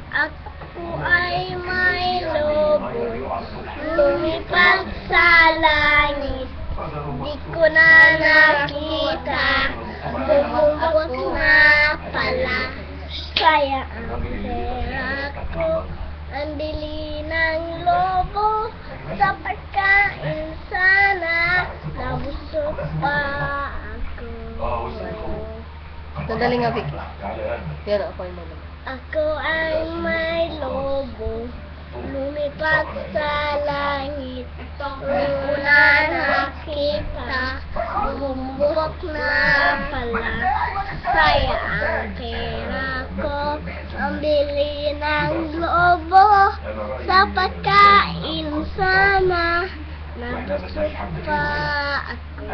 Ako ay may lobo, lumipad sa langit. Di ko na nakita, bumumbot na pala. Kaya ang pera ko, ang bili ng lobo. Sa pagkain sana, nabusog pa ako. Nadali nga, Vicky. Pero ako ay naman. Ako ay may lobo, lumipad sa langit. Di ko na nakita, bumumbok na pala. Kaya ang pera ko, ang bili ng lobo. Sa pagkain sana, nabusog pa ako.